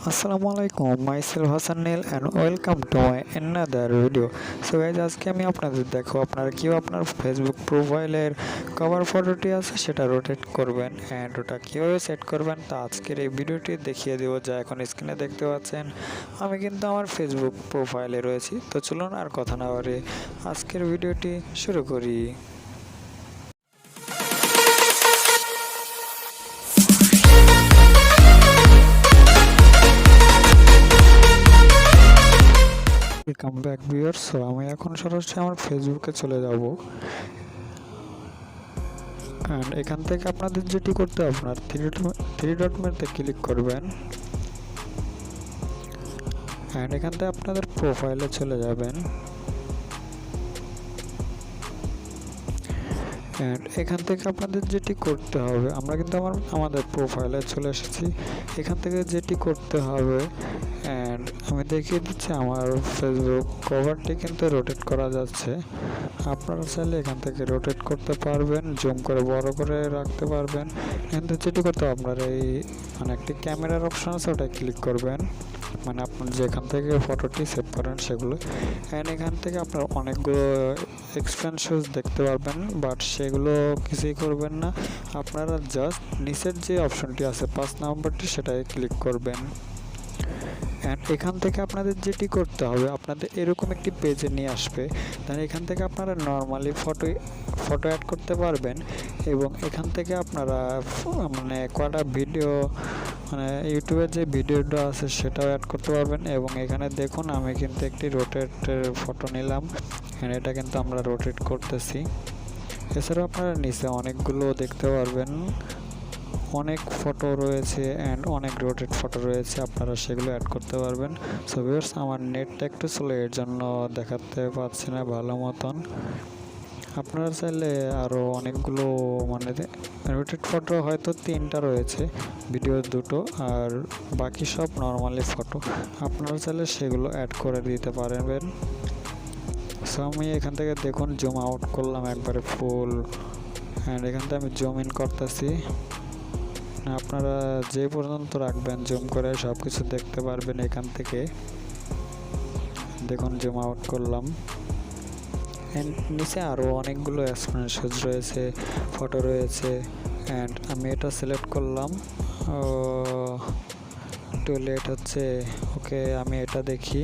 আসসালামু আলাইকুম, myself Hasan Neel and welcome to my another video. So guys, আজকে আমি আপনাদের দেখো আপনারা কীভাবে আপনার ফেসবুক প্রোফাইলের কভার ফটোটি আছে সেটা রোটেট করবেন অ্যান্ড ওটা কীভাবে সেট করবেন তা আজকের এই ভিডিওটি দেখিয়ে দেবো। যা এখন স্ক্রিনে দেখতে পাচ্ছেন, আমি কিন্তু আমার ফেসবুক প্রোফাইলে রয়েছি। তো চলুন আর কথা না বাড়ে আজকের ভিডিওটি শুরু করি। Welcome back viewers. সো আমি এখন সরাসরি আমার ফেসবুকে চলে যাব অ্যান্ড এখান থেকে আপনাদের যেটি করতে হবে, আপনার থ্রি ডট মেনুতে ক্লিক করবেন অ্যান্ড এখান থেকে আপনাদের প্রোফাইলে চলে যাবেন অ্যান্ড এখান থেকে আপনাদের যেটি করতে হবে, আমরা কিন্তু আমাদের প্রোফাইলে চলে এসেছি। এখান থেকে যেটি করতে হবে অ্যান্ড আমি দেখিয়ে দিচ্ছি, আমার ফেসবুক কভারটি কিন্তু রোটেট করা যাচ্ছে। আপনারা চাইলে এখান থেকে রোটেট করতে পারবেন, জুম করে বড় করে রাখতে পারবেন। এখান থেকে যেটি করতে হবে, আপনার এই একটি ক্যামেরার অপশন আছে, ওটা ক্লিক করবেন, মানে আপনার যেখান থেকে ফটোটি সেভ করেন সেগুলো। অ্যান্ড এখান থেকে আপনার অনেকগুলো এক্সপেনশনস দেখতে পারবেন, বাট সেগুলো কিছুই করবেন না। আপনারা জাস্ট নিচের যে অপশনটি আছে 5 নম্বরটি, সেটাই ক্লিক করবেন অ্যান্ড এখান থেকে আপনাদের যেটি করতে হবে, আপনাদের এরকম একটি পেজে নিয়ে আসবে। তাহলে এখান থেকে আপনারা নর্মালি ফটো অ্যাড করতে পারবেন এবং এখান থেকে আপনারা মানে কয়টা ভিডিও, মানে ইউটিউবের যে ভিডিওটা আছে সেটাও অ্যাড করতে পারবেন। এবং এখানে দেখুন, আমি কিন্তু একটি রোটেটের ফটো নিলাম অ্যান্ড এটা কিন্তু আমরা রোটেট করতেছি। এছাড়াও আপনারা নিচে অনেকগুলো দেখতে পারবেন, অনেক ফটো রয়েছে অ্যান্ড অনেক রোটেট ফটো রয়েছে, আপনারা সেগুলো অ্যাড করতে পারবেন। সো ভিউয়ার্স, আমার নেটটা একটু স্লো, এর জন্য দেখাতে পারছি না ভালো মতন। আপনারা চাইলে আরও অনেকগুলো মানে রোটেট ফটো হয়তো 3টা রয়েছে, ভিডিও 2টো, আর বাকি সব নর্মালি ফটো। আপনারা চাইলে সেগুলো অ্যাড করে দিতে পারবেন। সো আমি এখান থেকে দেখুন জুম আউট করলাম একবারে ফুল অ্যান্ড এখান থেকে আমি জুম ইন করতেছি। আপনারা যে পর্যন্ত রাখবেন জুম করে সব কিছু দেখতে পারবেন। এখান থেকে দেখুন জুম আউট করলাম অ্যান্ড নিচে আরও অনেকগুলো এক্সপেনশনস রয়েছে, ফটো রয়েছে অ্যান্ড আমি এটা সিলেক্ট করলাম। একটু লেট হচ্ছে, ওকে আমি এটা দেখি।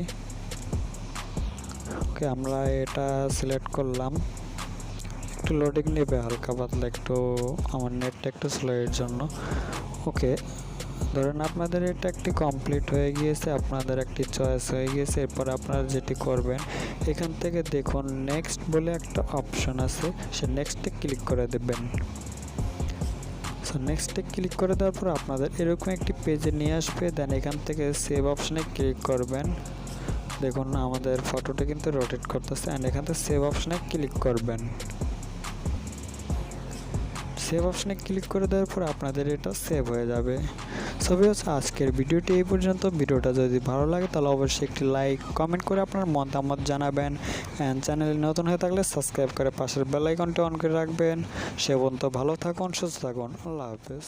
ওকে, আমরা এটা সিলেক্ট করলাম, একটু লোডিং নেবে হালকা পাতলা, একটু আমার নেটটা একটু স্লো এর জন্য। ওকে, ধরেন আপনাদের এটা একটি কমপ্লিট হয়ে গিয়েছে, আপনাদের একটি চয়েস হয়ে গিয়েছে। এরপর আপনারা যেটি করবেন, এখান থেকে দেখুন নেক্সট বলে একটা অপশন আছে, সে নেক্সটে ক্লিক করে দেবেন। সো নেক্সটে ক্লিক করে দেওয়ার পর আপনাদের এরকম একটি পেজে নিয়ে আসবে। দেন এখান থেকে সেভ অপশনে ক্লিক করবেন। দেখুন আমাদের ফটোটা কিন্তু রোটেট করতেছে অ্যান্ড এখান থেকে সেভ অপশনে ক্লিক করবেন। সেভ অপশনে ক্লিক করে দেওয়ার পর আপনাদের এটা সেভ হয়ে যাবে। সো ভিউয়ার্স, আজকের ভিডিওটি এই পর্যন্ত। ভিডিওটা যদি ভালো লাগে তাহলে অবশ্যই একটি লাইক, কমেন্ট করে আপনার মতামত জানাবেন অ্যান্ড চ্যানেলে নতুন হয়ে থাকলে সাবস্ক্রাইব করে পাশের বেল আইকনটি অন করে রাখবেন। সে পর্যন্ত ভালো থাকুন, সুস্থ থাকুন, আল্লাহ হাফেজ।